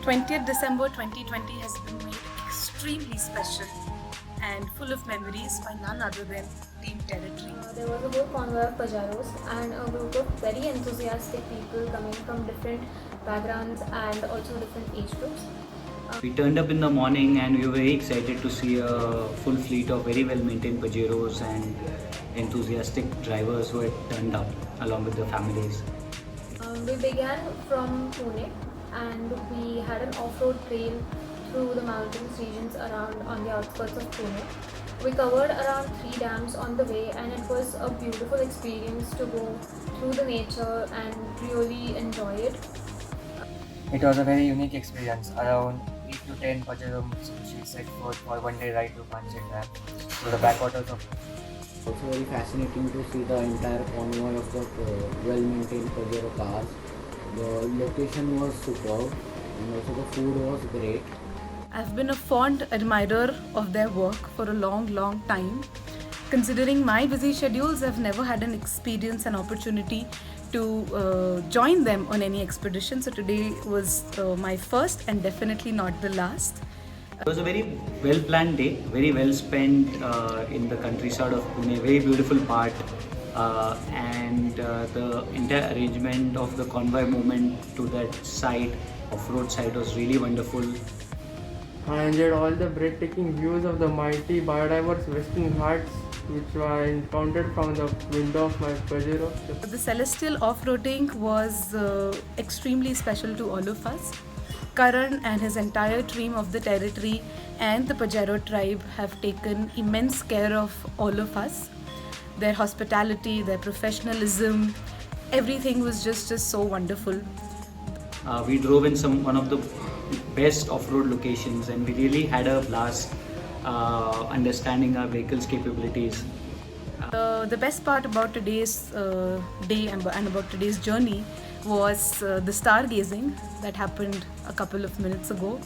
20th December 2020 has been made extremely special and full of memories by none other than Team Territory. There was a whole convoy of Pajaros and a group of very enthusiastic people coming from different backgrounds and also different age groups. We turned up in the morning and we were very excited to see a full fleet of very well maintained Pajeros and enthusiastic drivers who had turned up along with their families. We began from Pune and we had an off-road trail through the mountains regions around on the outskirts of Pune. We covered around 3 dams on the way and it was a beautiful experience to go through the nature and really enjoy it. It was a very unique experience. Around 8 to 10 Pajero she set forth for one-day ride to Panjim Dam to the backwaters of. Also very fascinating to see the entire convoy of the well-maintained Pajero cars. The location was superb and also the food was great. I've been a fond admirer of their work for a long time. Considering my busy schedules, I've never had an experience, an opportunity to join them on any expedition. So today was my first and definitely not the last. It was a very well planned day, very well spent in the countryside of Pune, very beautiful part. And the entire arrangement of the convoy movement to that site, off-road site, was really wonderful. I enjoyed all the breathtaking views of the mighty biodiverse Western Ghats which I encountered from the window of my Pajero. The celestial off-roading was extremely special to all of us. Karan and his entire team of the territory and the Pajero tribe have taken immense care of all of us. Their hospitality, their professionalism, everything was just so wonderful. We drove in one of the best off-road locations and we really had a blast understanding our vehicle's capabilities. The best part about today's day and about today's journey was the stargazing that happened a couple of minutes ago.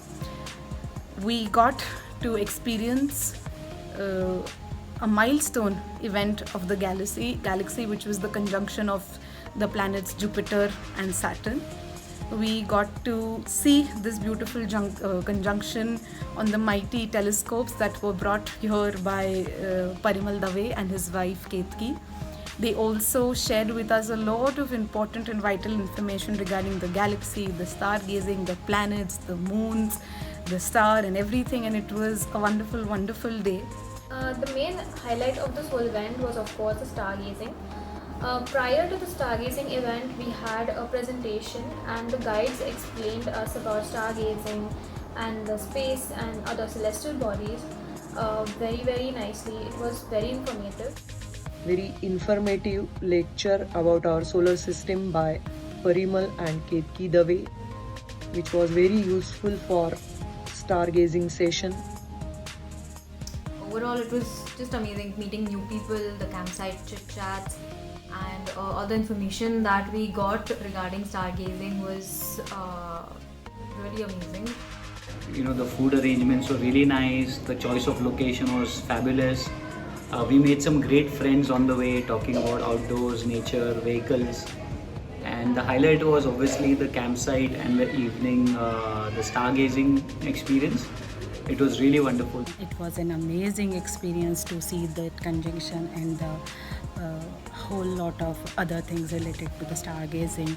We got to experience a milestone event of the galaxy, which was the conjunction of the planets Jupiter and Saturn. We got to see this beautiful conjunction on the mighty telescopes that were brought here by Parimal Dave and his wife Ketki. They also shared with us a lot of important and vital information regarding the galaxy, the stargazing, the planets, the moons, the star and everything, and it was a wonderful day. The main highlight of this whole event was of course the stargazing. Prior to the stargazing event, we had a presentation and the guides explained us about stargazing and the space and other celestial bodies very nicely. It was very informative. Very informative lecture about our solar system by Parimal and Ketki Dave, which was very useful for stargazing session. Overall, it was just amazing meeting new people, the campsite chit-chats, and all the information that we got regarding stargazing was really amazing. You know, the food arrangements were really nice, the choice of location was fabulous. We made some great friends on the way talking about outdoors, nature, vehicles. And the highlight was obviously the campsite and the evening, the stargazing experience. It was really wonderful. It was an amazing experience to see that conjunction and the whole lot of other things related to the stargazing.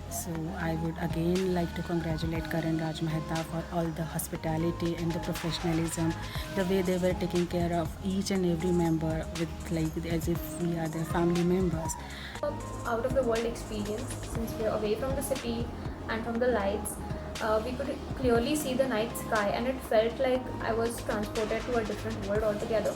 So I would again like to congratulate Karan Raj Mehta for all the hospitality and the professionalism, the way they were taking care of each and every member with as if we are their family members. Out of the world experience, since we are away from the city and from the lights, we could clearly see the night sky and it felt like I was transported to a different world altogether.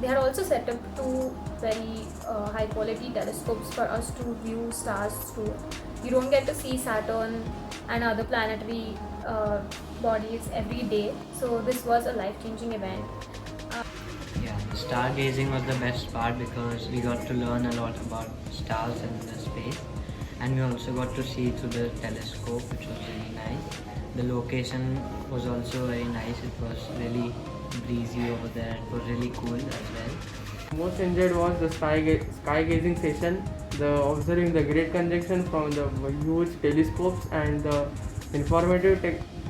They had also set up 2 very high quality telescopes for us to view stars through. You don't get to see Saturn and other planetary bodies every day, so this was a life-changing event. Yeah, stargazing was the best part because we got to learn a lot about stars and the space, and we also got to see through the telescope, which was really nice. The location was also very nice. It was really breezy over there. It was really cool as well. Most enjoyed was the sky gazing session, the observing the great conjunction from the huge telescopes and the informative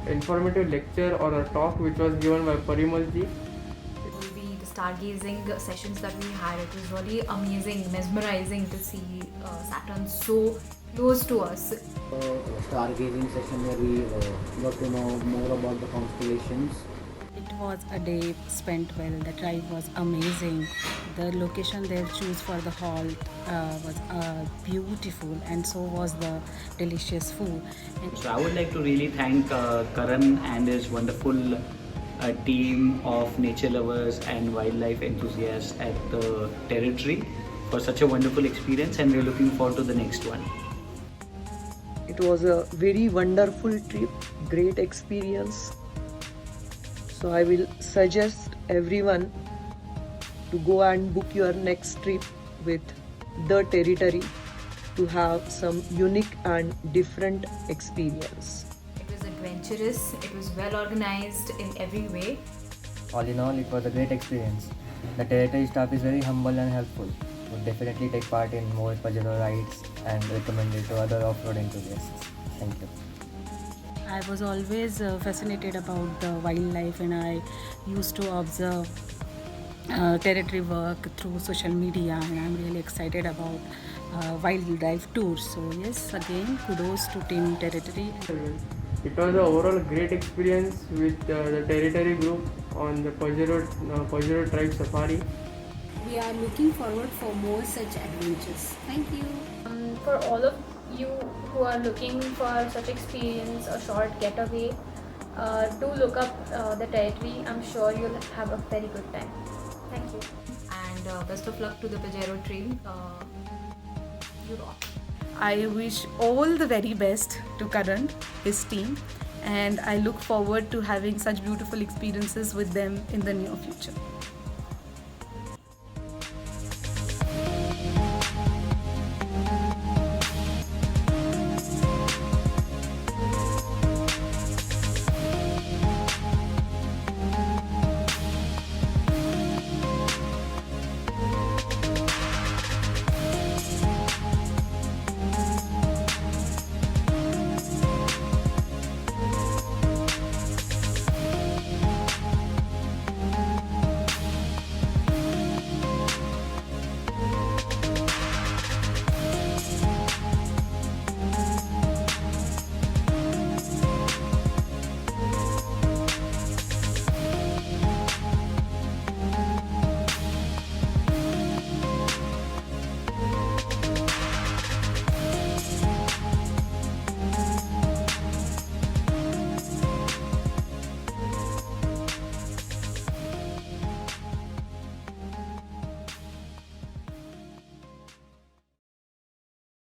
informative lecture or a talk which was given by Parimal ji. It will be the stargazing sessions that we had. It was really amazing, mesmerizing to see Saturn so close to us. Stargazing session where we got to know more about the constellations. It was a day spent well. The drive was amazing. The location they choose for the halt was beautiful, and so was the delicious food. And So I would like to really thank Karan and his wonderful team of nature lovers and wildlife enthusiasts at the territory for such a wonderful experience, and we're looking forward to the next one. It was a very wonderful trip, great experience. So I will suggest everyone to go and book your next trip with the territory to have some unique and different experience. It was adventurous, it was well organized in every way. All in all, it was a great experience. The territory staff is very humble and helpful. Would definitely take part in more Pajero rides and recommend it to other off-road enthusiasts. Thank you. I was always fascinated about the wildlife, and I used to observe territory work through social media, and I'm really excited about wildlife tours. So yes, again, kudos to Team Territory. It was an overall great experience with the territory group on the Pajero Tribe Safari. We are looking forward for more such adventures. Thank you. For all of you who are looking for such experience, a short getaway, do look up the territory. I'm sure you'll have a very good time. Thank you. And best of luck to the Pajero team. You rock. I wish all the very best to Karan, his team, and I look forward to having such beautiful experiences with them in the near future.